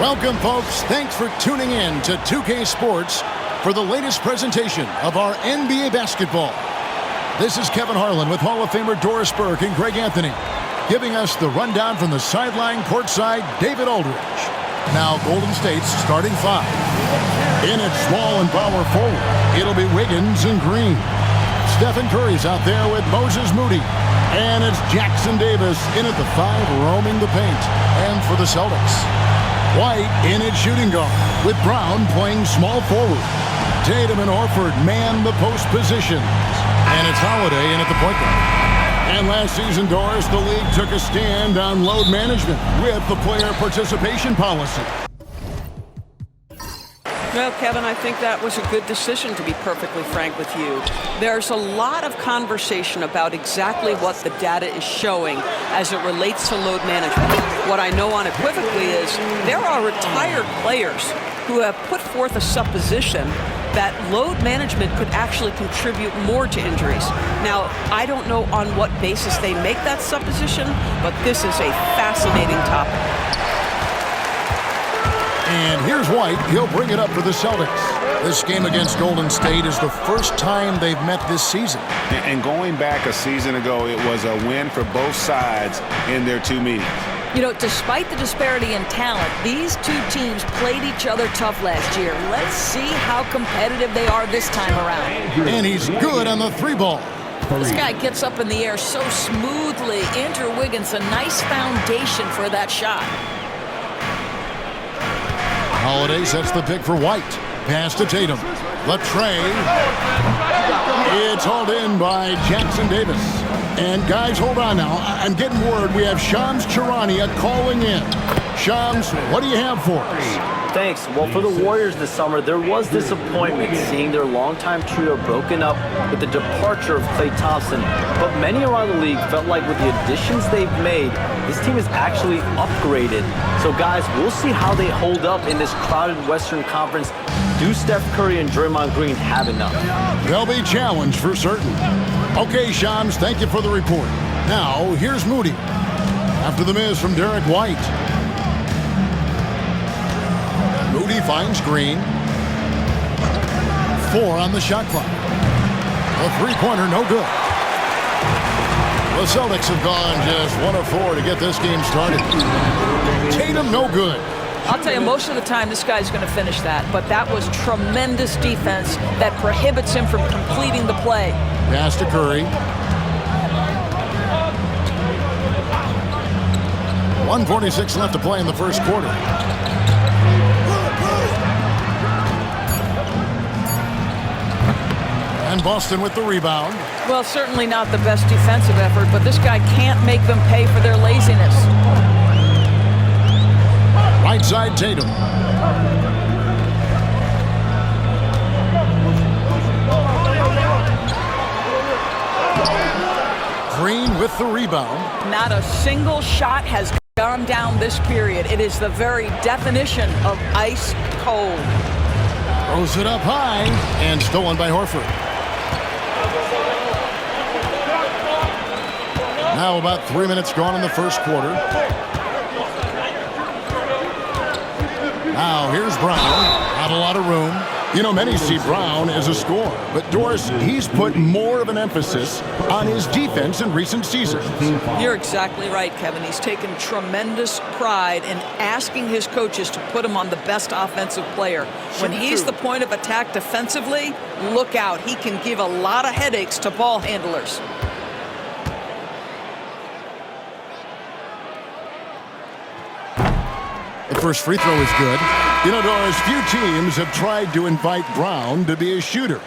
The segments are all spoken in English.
Welcome, folks. Thanks for tuning in to 2K Sports for the latest presentation of our NBA basketball. This is Kevin Harlan with Hall of Famer Doris Burke and Greg Anthony, giving us the rundown from the sideline courtside, David Aldridge. Now, Golden State's starting five. In at small and power forward, it'll be Wiggins and Green. Stephen Curry's out there with Moses Moody. And it's Jackson Davis in at the five, roaming the paint. And for the Celtics, White in at shooting guard, with Brown playing small forward. Tatum and Horford man the post positions. And it's Holiday in at the point guard. And last season, Doris, the league took a stand on load management with the player participation policy. Well, Kevin, I think that was a good decision, to be perfectly frank with you. There's a lot of conversation about exactly what the data is showing as it relates to load management. What I know unequivocally is there are retired players who have put forth a supposition that load management could actually contribute more to injuries. Now, I don't know on what basis they make that supposition, but this is a fascinating topic. And here's White. He'll bring it up for the Celtics. This game against Golden State is the first time they've met this season. And going back a season ago, it was a win for both sides in their two meetings. You know, despite the disparity in talent, these two teams played each other tough last year. Let's see how competitive they are this time around. And he's good on the three ball. This guy gets up in the air so smoothly. Andrew Wiggins, a nice foundation for that shot. Holiday sets the pick for White. Pass to Tatum. The tray. It's hauled in by Jackson Davis. And guys, hold on now. I'm getting word we have Shams Charania calling in. Shams, what do you have for us? Thanks. Well, for the Warriors this summer, there was disappointment seeing their longtime trio broken up with the departure of Klay Thompson. But many around the league felt like with the additions they've made, this team is actually upgraded. So, guys, we'll see how they hold up in this crowded Western Conference. Do Steph Curry and Draymond Green have enough? They'll be challenged for certain. Okay, Shams, thank you for the report. Now, here's Moody. After the miss from Derek White. Moody finds Green. 4 on the shot clock. A three-pointer, no good. The Celtics have gone just 1 of 4 to get this game started. Tatum, no good. I'll tell you, most of the time this guy's going to finish that, but that was tremendous defense that prohibits him from completing the play. Pass to Curry. 1:46 left to play in the first quarter. And Boston with the rebound. Well, certainly not the best defensive effort, but this guy can't make them pay for their laziness. Right side, Tatum. Green with the rebound. Not a single shot has gone down this period. It is the very definition of ice cold. Throws it up high and stolen by Horford. Now about 3 minutes gone in the first quarter. Now here's Brown. Not a lot of room. You know, many see Brown as a scorer, but Doris, he's put more of an emphasis on his defense in recent seasons. You're exactly right, Kevin. He's taken tremendous pride in asking his coaches to put him on the best offensive player. When he's the point of attack defensively, look out. He can give a lot of headaches to ball handlers. The first free throw is good. You know, Doris, few teams have tried to invite Brown to be a shooter.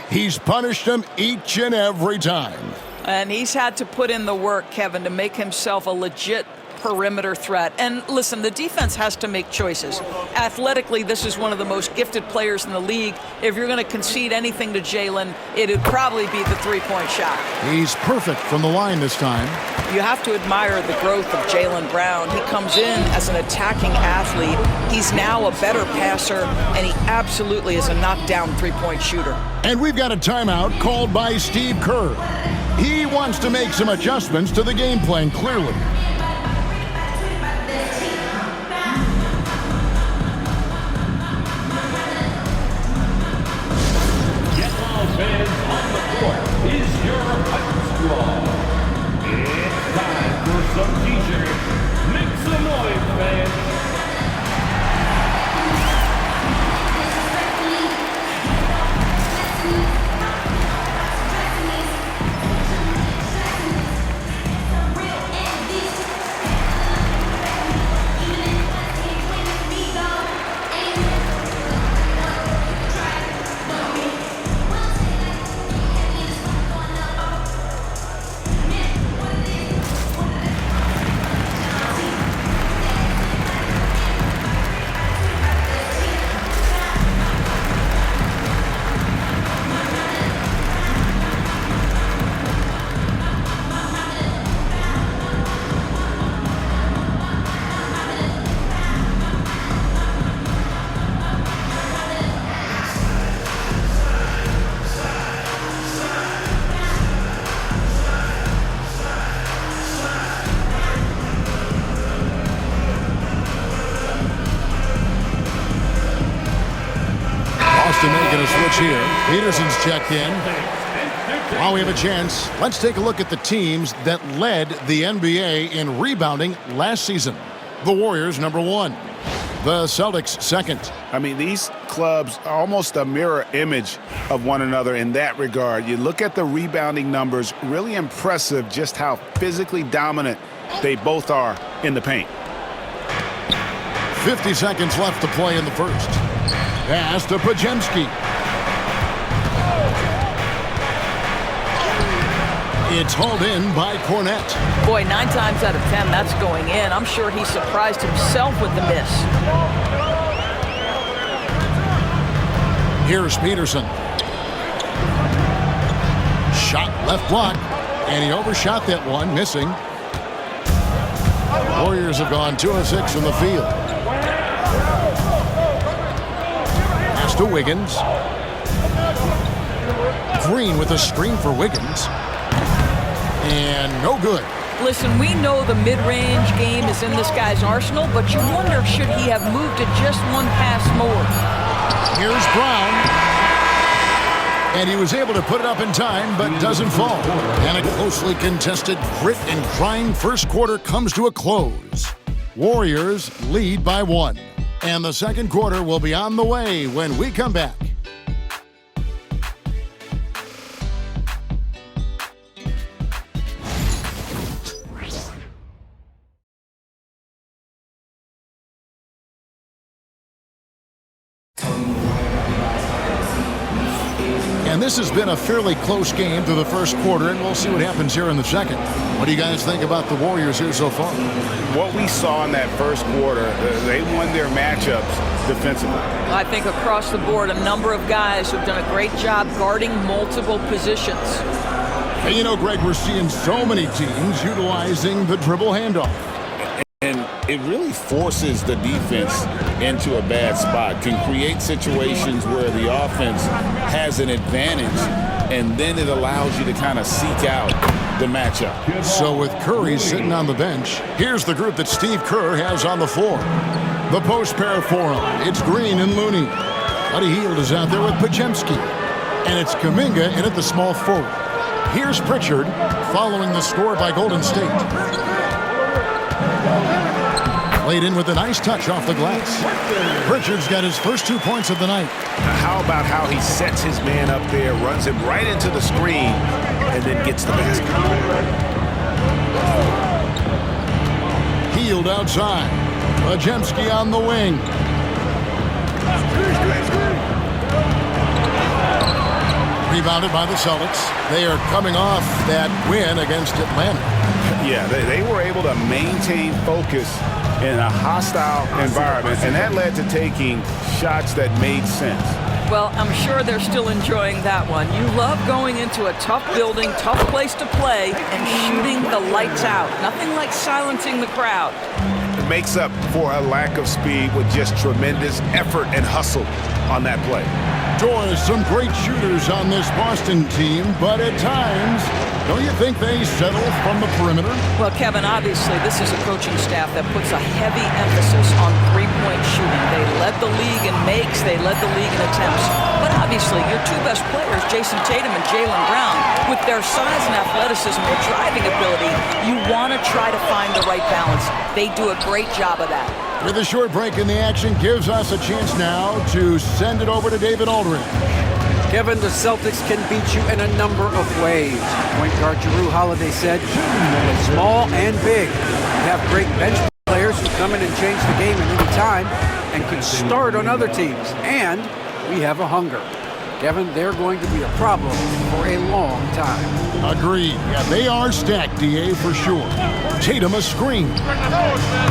He's punished them each and every time. And he's had to put in the work, Kevin, to make himself a legit perimeter threat. And listen, the defense has to make choices. Athletically, this is one of the most gifted players in the league. If you're going to concede anything to Jalen, it'd probably be the three-point shot. He's perfect from the line this time. You have to admire the growth of Jalen Brown. He comes in as an attacking athlete. He's now a better passer, and he absolutely is a knockdown three-point shooter. And we've got a timeout called by Steve Kerr. He wants to make some adjustments to the game plan, clearly. to making a switch here. Peterson's checked in. While we have a chance, let's take a look at the teams that led the NBA in rebounding last season. The Warriors, number 1. The Celtics, 2nd. I mean, these clubs are almost a mirror image of one another in that regard. You look at the rebounding numbers, really impressive just how physically dominant they both are in the paint. 50 seconds left to play in the first. Pass to Podziemski. It's hauled in by Cornette. Boy, 9 times out of 10, that's going in. I'm sure he surprised himself with the miss. Here's Peterson. Shot left block, and he overshot that one, missing. Warriors have gone 2 of 6 from the field. Pass to Wiggins. Green with a screen for Wiggins. And no good. Listen, we know the mid-range game is in this guy's arsenal, but you wonder, should he have moved it just one pass more? Here's Brown. And he was able to put it up in time, but doesn't fall. And a closely contested grit and grind first quarter comes to a close. Warriors lead by 1. And the second quarter will be on the way when we come back. And this has been a fairly close game through the first quarter, and we'll see what happens here in the second. What do you guys think about the Warriors here so far? What we saw in that first quarter, they won their matchups defensively. I think across the board, a number of guys who've done a great job guarding multiple positions. Hey, you know, Greg, we're seeing so many teams utilizing the dribble handoff. And it really forces the defense into a bad spot, can create situations where the offense has an advantage, and then it allows you to kind of seek out the matchup. So with Curry sitting on the bench, here's the group that Steve Kerr has on the floor. The post pair for him. It's Green and Looney. Buddy Hield is out there with Podziemski. And it's Kuminga in at the small forward. Here's Pritchard following the score by Golden State. Laid in with a nice touch off the glass. Pritchard's got his first 2 points of the night. How about how he sets his man up there, runs him right into the screen, and then gets the basket. Hield outside. Podziemski on the wing. Rebounded by the Celtics. They are coming off that win against Atlanta. Yeah, they were able to maintain focus in a hostile environment, and that led to taking shots that made sense. Well, I'm sure they're still enjoying that one. You love going into a tough building, tough place to play, and shooting the lights out. Nothing like silencing the crowd. It makes up for a lack of speed with just tremendous effort and hustle on that play. Doors, some great shooters on this Boston team, but at times, don't you think they settle from the perimeter? Well, Kevin, obviously, this is a coaching staff that puts a heavy emphasis on three-point shooting. They led the league in makes, they led the league in attempts. But obviously, your two best players, Jason Tatum and Jaylen Brown, with their size and athleticism, their driving ability, you want to try to find the right balance. They do a great job of that. With a short break in the action, gives us a chance now to send it over to David Aldridge. Kevin, the Celtics can beat you in a number of ways. Point guard Jrue Holiday said, small and big. We have great bench players who come in and change the game at any time and could start on other teams. And we have a hunger. Kevin, they're going to be a problem for a long time. Agreed. Yeah, they are stacked, DA, for sure. Tatum a screen.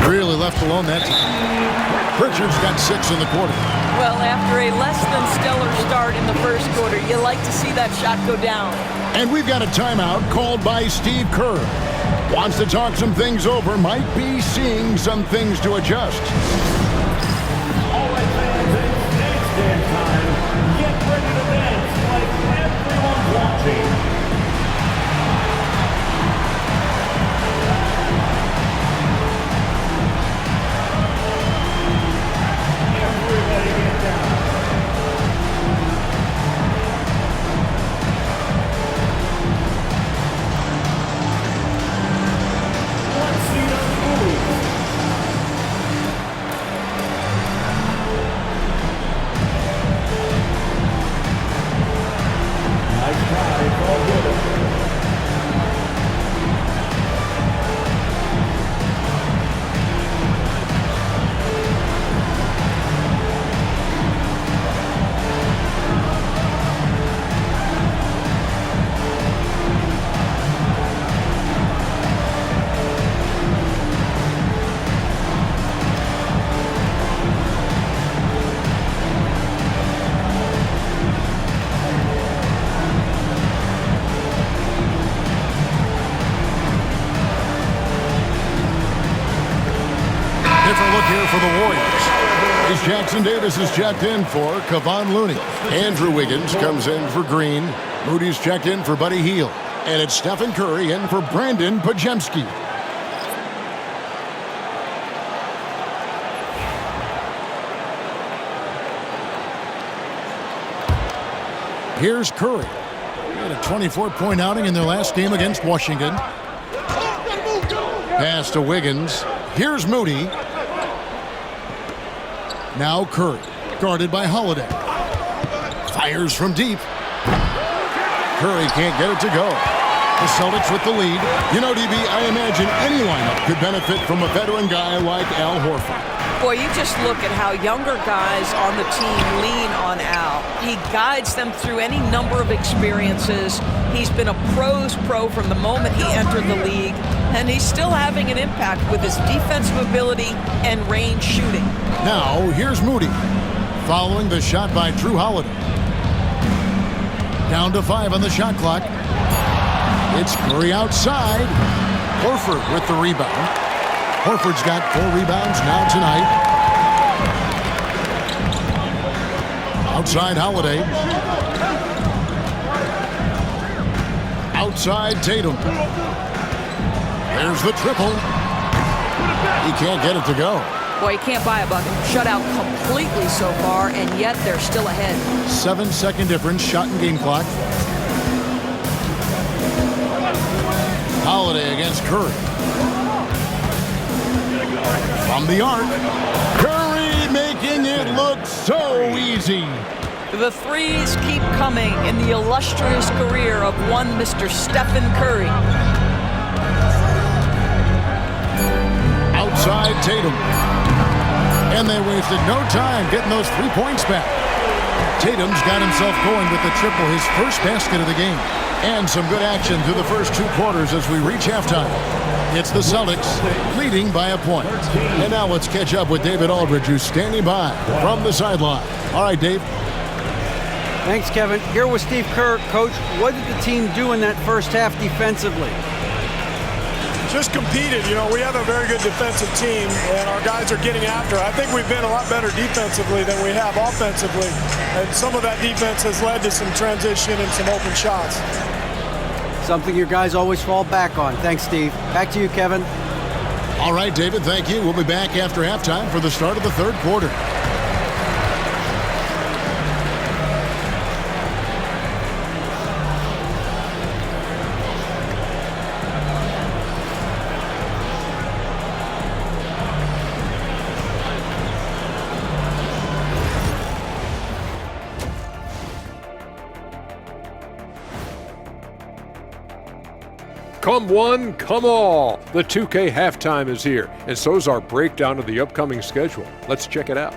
Really left alone that time. Pritchard's got 6 in the quarter. Well, after a less than stellar start in the first quarter, you like to see that shot go down. And we've got a timeout called by Steve Kerr. Wants to talk some things over, might be seeing some things to adjust. All right, fans, it's dance time. Get ready to dance like everyone's watching. Everybody get down. Carlton Davis is checked in for Kevon Looney. Andrew Wiggins comes in for Green. Moody's checked in for Buddy Hield. And it's Stephen Curry in for Brandon Pajemski. Here's Curry. He had a 24-point outing in their last game against Washington. Pass to Wiggins. Here's Moody. Now Curry, guarded by Holiday. Fires from deep. Curry can't get it to go. The Celtics with the lead. You know, DB, I imagine any lineup could benefit from a veteran guy like Al Horford. Boy, you just look at how younger guys on the team lean on Al. He guides them through any number of experiences. He's been a pro's pro from the moment he entered the league, and he's still having an impact with his defensive ability and range shooting. Now, here's Moody, following the shot by Drew Holiday. Down to 5 on the shot clock. It's Curry outside. Horford with the rebound. Horford's got 4 rebounds now tonight. Outside Holiday. Outside Tatum. There's the triple. He can't get it to go. Boy, he can't buy a bucket. Shut out completely so far, and yet they're still ahead. 7-second difference, shot and game clock. Holiday against Curry. From the arc. Curry making it look so easy. The threes keep coming in the illustrious career of one Mr. Stephen Curry. Outside Tatum. And they wasted no time getting those 3 points back. Tatum's got himself going with the triple, his first basket of the game. And some good action through the first 2 quarters as we reach halftime. It's the Celtics leading by a point. And now let's catch up with David Aldridge, who's standing by from the sideline. All right, Dave. Thanks, Kevin. Here with Steve Kerr. Coach, what did the team do in that first half defensively? Just competed. You know, we have a very good defensive team, and our guys are getting after it. I think we've been a lot better defensively than we have offensively, and some of that defense has led to some transition and some open shots. Something your guys always fall back on. Thanks, Steve. Back to you, Kevin. All right, David, thank you. We'll be back after halftime for the start of the third quarter. Come one, come all. The 2K halftime is here, and so is our breakdown of the upcoming schedule. Let's check it out.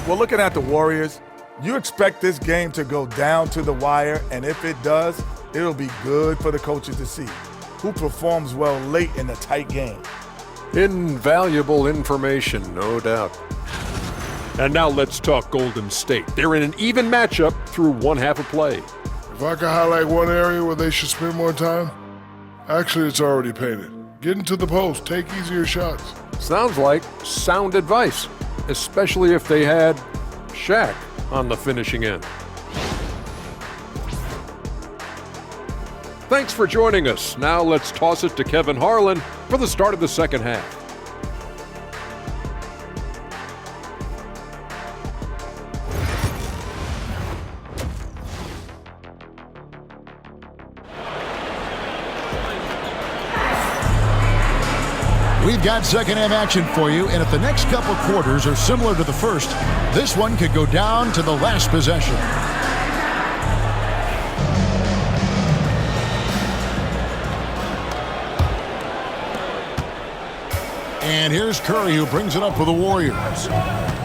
Well, looking at the Warriors, you expect this game to go down to the wire, and if it does, it'll be good for the coaches to see who performs well late in a tight game. Invaluable information, no doubt. And now let's talk Golden State. They're in an even matchup through one half of play. If I could highlight one area where they should spend more time, actually it's already painted. Get into the post, take easier shots. Sounds like sound advice, especially if they had Shaq on the finishing end. Thanks for joining us. Now let's toss it to Kevin Harlan for the start of the second half. We've got second half action for you, and if the next couple quarters are similar to the first, this one could go down to the last possession. And here's Curry, who brings it up for the Warriors.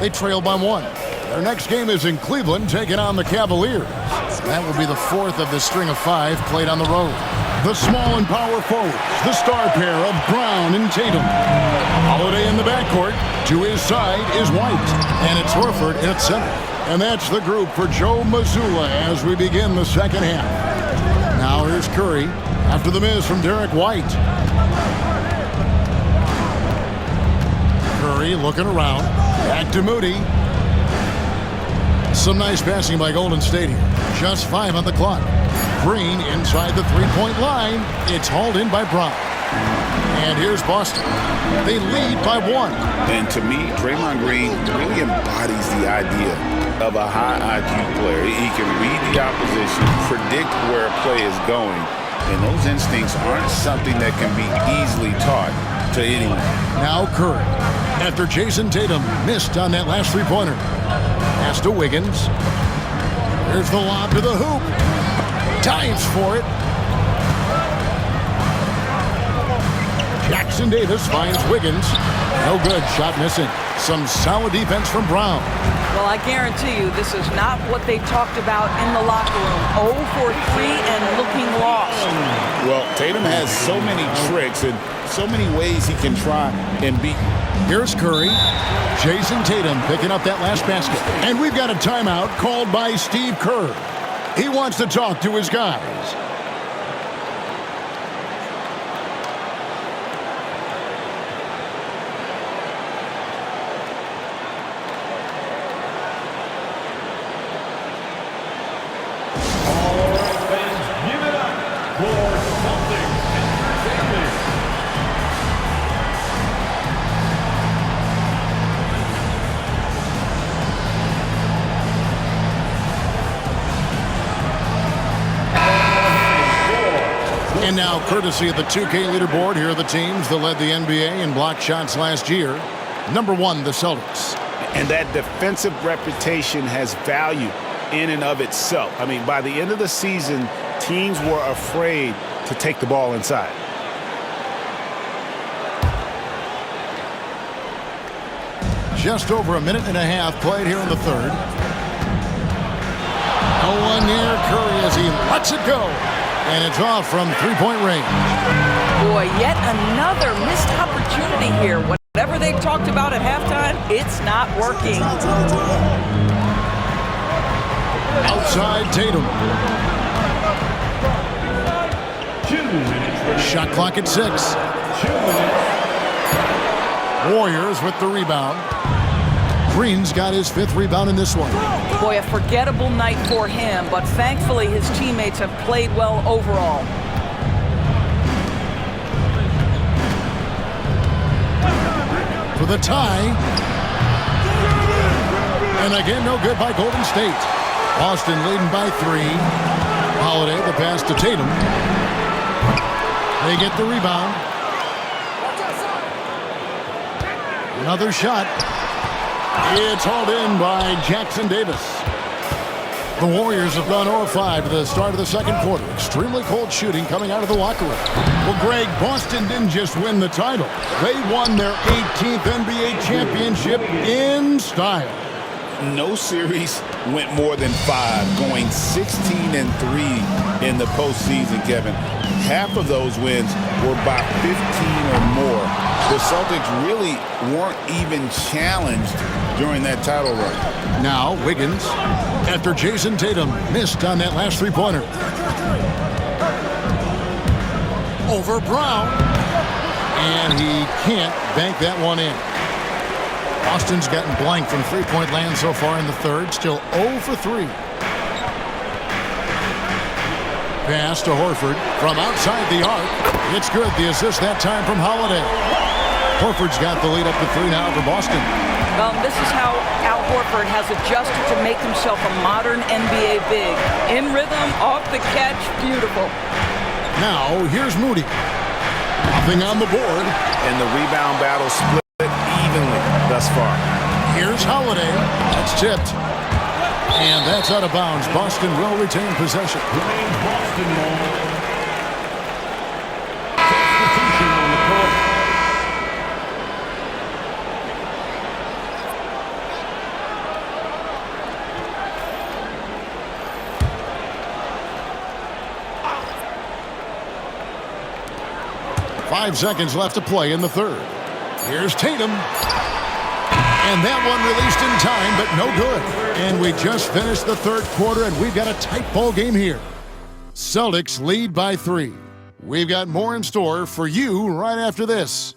They trail by 1. Their next game is in Cleveland, taking on the Cavaliers. That will be the 4th of the string of 5 played on the road. The small and power forwards, the star pair of Brown and Tatum. Holiday in the backcourt. To his side is White. And it's Horford at center. And that's the group for Joe Mazzulla as we begin the second half. Now here's Curry after the miss from Derek White. Curry looking around. Back to Moody. Some nice passing by Golden State here. Just 5 on the clock. Green inside the three-point line. It's hauled in by Brown. And here's Boston. They lead by 1. And to me, Draymond Green really embodies the idea of a high IQ player. He can read the opposition, predict where a play is going, and those instincts aren't something that can be easily taught to anyone. Now Curry. After Jason Tatum missed on that last three-pointer. Pass to Wiggins. Here's the lob to the hoop. Dives for it. Jackson Davis finds Wiggins. No good. Shot missing. Some solid defense from Brown. Well, I guarantee you this is not what they talked about in the locker room. 0 for 3 and looking lost. Well, Tatum has so many tricks and so many ways he can try and beat. Here's Curry. Jason Tatum picking up that last basket. And we've got a timeout called by Steve Kerr. He wants to talk to his guys. And now, courtesy of the 2K leaderboard, here are the teams that led the NBA in block shots last year. Number 1, the Celtics. And that defensive reputation has value in and of itself. I mean, by the end of the season, teams were afraid to take the ball inside. Just over a minute and a half played here in the third. No one near Curry as he lets it go. And it's off from three-point range. Boy, yet another missed opportunity here. Whatever they talked about at halftime, it's not working. Outside Tatum. 2 minutes. Shot clock at 6. 2 minutes. Warriors with the rebound. Green's got his 5th rebound in this one. Boy, a forgettable night for him, but thankfully his teammates have played well overall. For the tie. And again, no good by Golden State. Boston leading by 3. Holiday, the pass to Tatum. They get the rebound. Another shot. It's hauled in by Jackson Davis. The Warriors have gone 0-5 to the start of the second quarter. Extremely cold shooting coming out of the locker room. Well, Greg, Boston didn't just win the title. They won their 18th NBA championship in style. No series went more than 5, going 16-3 in the postseason, Kevin. Half of those wins were by 15 or more. The Celtics really weren't even challenged during that title run. Now, Wiggins, after Jason Tatum missed on that last three-pointer. Over Brown. And he can't bank that one in. Boston's gotten blank from three-point land so far in the third. Still 0 for 3. Pass to Horford from outside the arc. It's good. The assist that time from Holiday. Horford's got the lead up to 3 now for Boston. This is how Al Horford has adjusted to make himself a modern NBA big. In rhythm, off the catch, beautiful. Now, here's Moody. Nothing on the board. And the rebound battle split evenly thus far. Here's Holiday. That's tipped. And that's out of bounds. Boston will retain possession. Boston ball. Substitution on the court. Five seconds left to play in the third. Here's Tatum. And that one released in time, but no good. And we just finished the third quarter, and we've got a tight ball game here. Celtics lead by 3. We've got more in store for you right after this.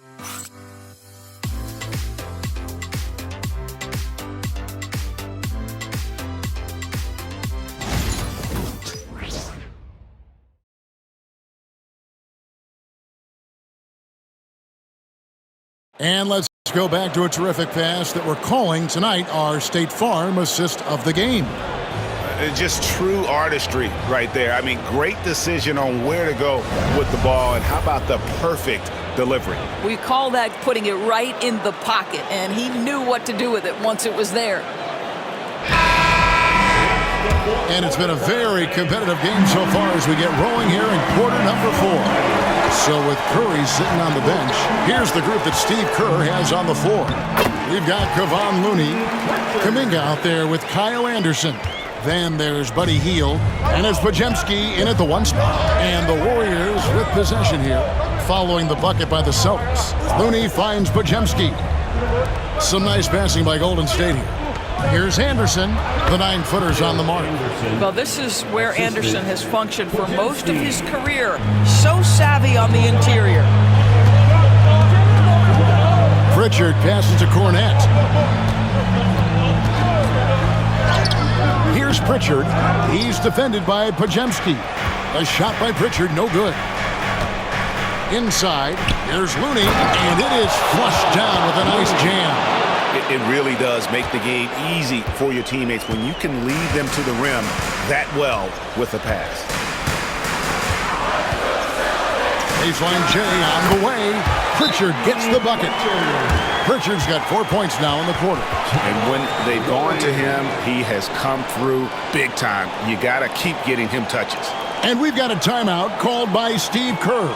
And let's go back to a terrific pass that we're calling tonight our State Farm assist of the game. Just true artistry right there. I mean, great decision on where to go with the ball, and how about the perfect delivery? We call that putting it right in the pocket, and he knew what to do with it once it was there. And it's been a very competitive game so far as we get rolling here in quarter number 4. So with Curry sitting on the bench, here's the group that Steve Kerr has on the floor. We've got Kevon Looney, Kuminga out there with Kyle Anderson. Then there's Buddy Hield, and it's Podziemski in at the 1 spot. And the Warriors with possession here, following the bucket by the Celtics. Looney finds Podziemski. Some nice passing by Golden State here. Here's Anderson, the 9-footer's on the mark. Well, this is where Anderson has functioned for most of his career. So savvy on the interior. Pritchard passes to Cornette. Here's Pritchard. He's defended by Podziemski. A shot by Pritchard, no good. Inside, here's Looney, and it is flushed down with a nice jam. It really does make the game easy for your teammates when you can lead them to the rim that well with a pass. Baseline J on the way. Pritchard gets the bucket. Pritchard's got 4 points now in the quarter. And when they've gone to him, he has come through big time. You got to keep getting him touches. And we've got a timeout called by Steve Kerr.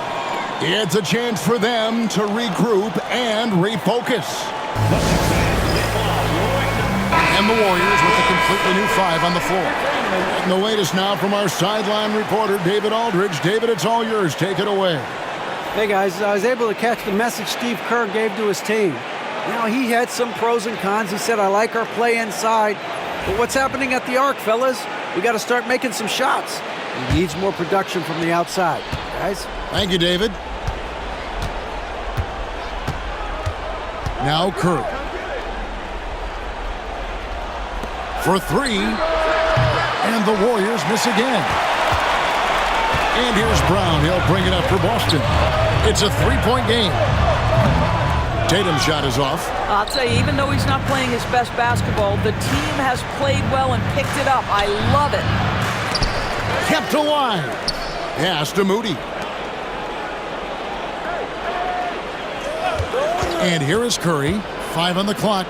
It's a chance for them to regroup and refocus. And the Warriors with a completely new 5 on the floor. And the latest now from our sideline reporter, David Aldridge. David, it's all yours. Take it away. Hey, guys, I was able to catch the message Steve Kerr gave to his team. You know, he had some pros and cons. He said, I like our play inside. But what's happening at the arc, fellas? We got to start making some shots. He needs more production from the outside. Guys? Thank you, David. Now Kerr. For 3, and the Warriors miss again. And here's Brown. He'll bring it up for Boston. It's a 3-point game. Tatum's shot is off. I'll tell you, even though he's not playing his best basketball, the team has played well and picked it up. I love it. Kept alive. Pass to Moody. And here is Curry. 5 on the clock.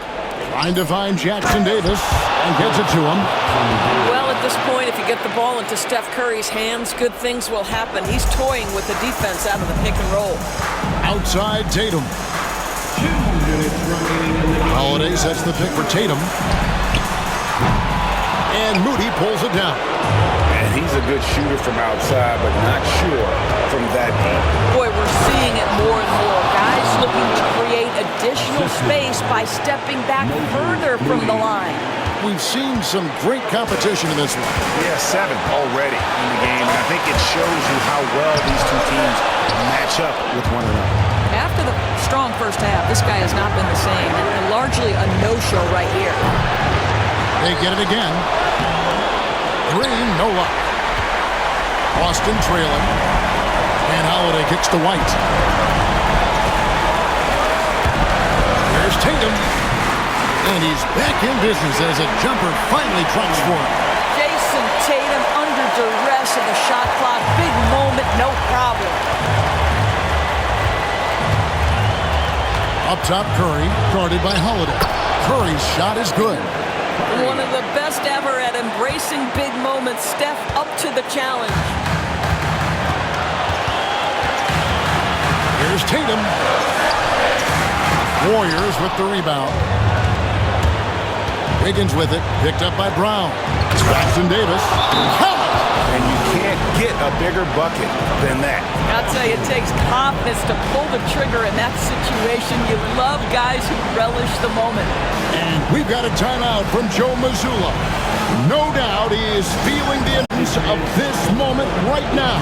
Trying to find Jackson Davis and gets it to him. Well, at this point, if you get the ball into Steph Curry's hands, good things will happen. He's toying with the defense out of the pick and roll. Outside Tatum. Holiday sets the pick for Tatum. And Moody pulls it down. And he's a good shooter from outside, but not sure from that deep. Boy, we're seeing it more and more. Guys looking to create additional space by stepping back further from the line. We've seen some great competition in this one. Yeah, 7 already in the game, and I think it shows you how well these two teams match up with one another. After the strong first half, this guy has not been the same, and largely a no-show right here. They get it again. Green, no luck. Boston trailing. And Holiday kicks to White. There's Tatum. And he's back in business as a jumper finally drops for him. Jason Tatum under duress of the shot clock. Big moment, no problem. Up top, Curry, guarded by Holiday. Curry's shot is good. One of the best ever at embracing big moments. Steph up to the challenge. Here's Tatum. Warriors with the rebound. Wiggins with it, picked up by Brown. Jackson Davis. And you can't get a bigger bucket than that. I'll tell you, it takes confidence to pull the trigger in that situation. You love guys who relish the moment. And we've got a timeout from Joe Mazzulla. No doubt he is feeling the importance of this moment right now.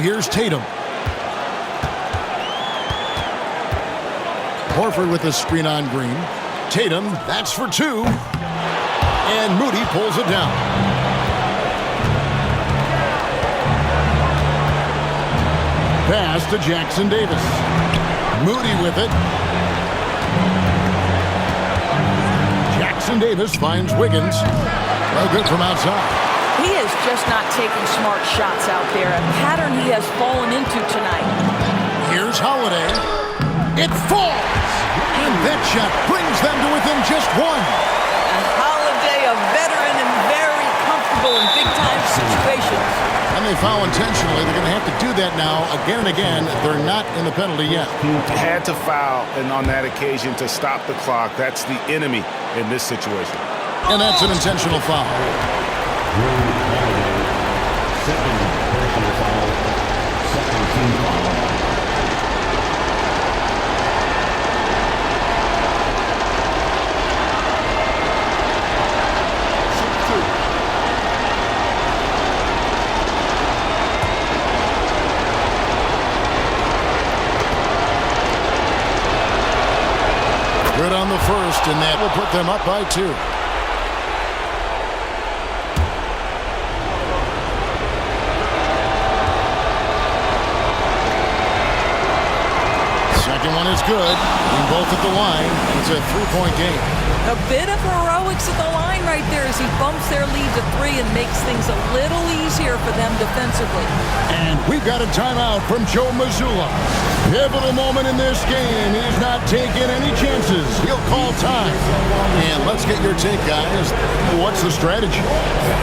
here's Tatum. Horford with a screen on Green. Tatum, that's for two. And Moody pulls it down. Pass to Jackson Davis. Moody with it. Jackson Davis finds Wiggins. Well, good from outside. He is just not taking smart shots out there, a pattern he has fallen into tonight. Here's Holiday. It falls! And that shot brings them to within just one. And Holiday, a veteran and very comfortable in big-time situations. And they foul intentionally. They're going to have to do that now again and again. They're not in the penalty yet. Had to foul, and on that occasion to stop the clock. That's the enemy in this situation. And that's an intentional foul. Second personal foul. Second team foul. Good on the first, and that will put them up by 2. Second one is good. And both at the line. It's a 3-point game. A bit of heroics at the line right there as he bumps their lead to 3 and makes things a little easier for them defensively. And we've got a timeout from Joe Mazzulla. Pivotal moment in this game. He's not taking any chances. He'll call time. And let's get your take, guys. What's the strategy?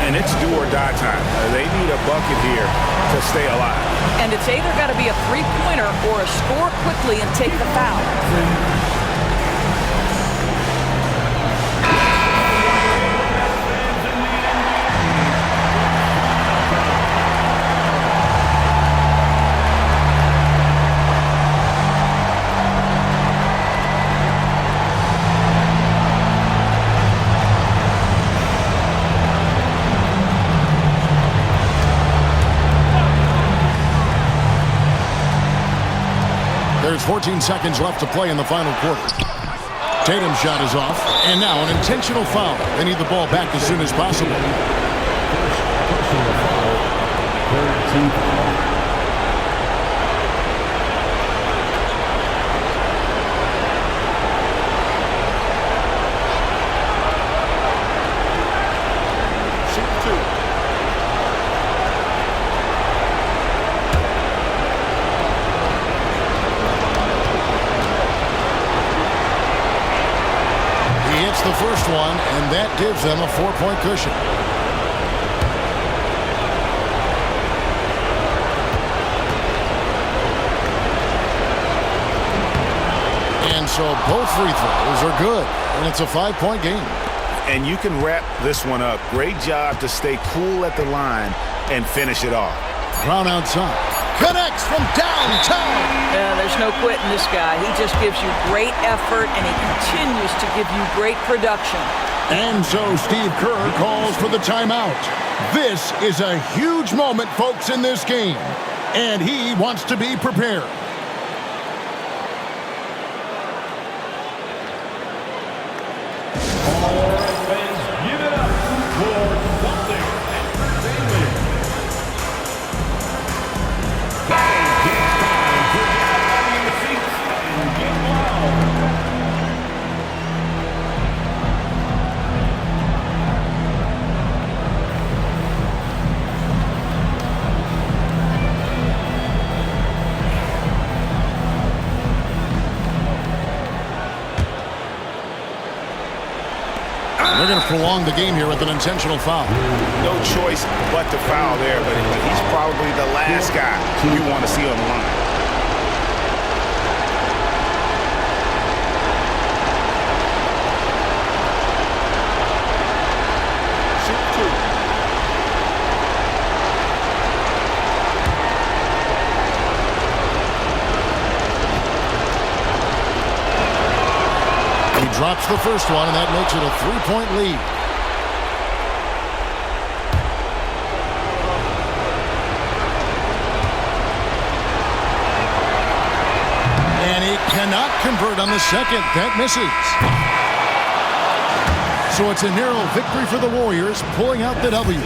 And it's do or die time. They need a bucket here to stay alive. And it's either got to be a three-pointer or a score quickly and take the foul. There's 14 seconds left to play in the final quarter. Tatum's shot is off, and now an intentional foul. They need the ball back as soon as possible. Personal foul. Third team foul. The first one, and that gives them a 4-point cushion. And so both free throws are good, and it's a 5-point game. And you can wrap this one up. Great job to stay cool at the line and finish it off. Brown outside. Connects from downtown. Yeah, there's no quitting this guy. He just gives you great effort, and he continues to give you great production. And so Steve Kerr calls for the timeout. This is a huge moment, folks, in this game. And he wants to be prepared. All right, fans, give it up for Celtics Entertainment. It's time to get up out of your seats and get wild. They're going to prolong the game here with an intentional foul. No choice but to foul there, but he's probably the last guy you want to see on the line. Drops the first one, and that makes it a 3-point lead. Cannot convert on the second. That misses. So it's a narrow victory for the Warriors, pulling out the W.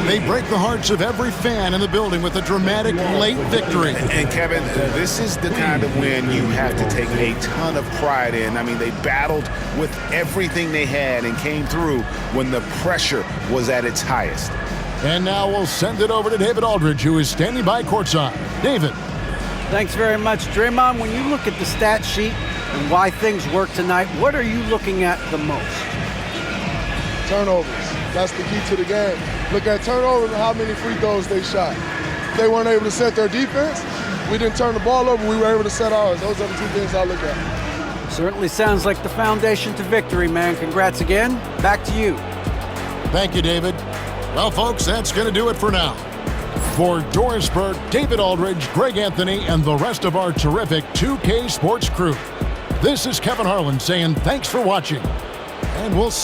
They break the hearts of every fan in the building with a dramatic late victory. And Kevin, this is the kind of win you have to take a ton of pride in. I mean, they battled with everything they had and came through when the pressure was at its highest. And now we'll send it over to David Aldridge, who is standing by courtside. David. Thanks very much, Draymond. When you look at the stat sheet and why things work tonight, what are you looking at the most? Turnovers. That's the key to the game. Look at turnovers and how many free throws they shot. They weren't able to set their defense. We didn't turn the ball over. We were able to set ours. Those are the two things I look at. Certainly sounds like the foundation to victory, man. Congrats again. Back to you. Thank you, David. Well, folks, that's going to do it for now. For Doris Burke, David Aldridge, Greg Anthony, and the rest of our terrific 2K Sports crew, this is Kevin Harlan saying thanks for watching, and we'll see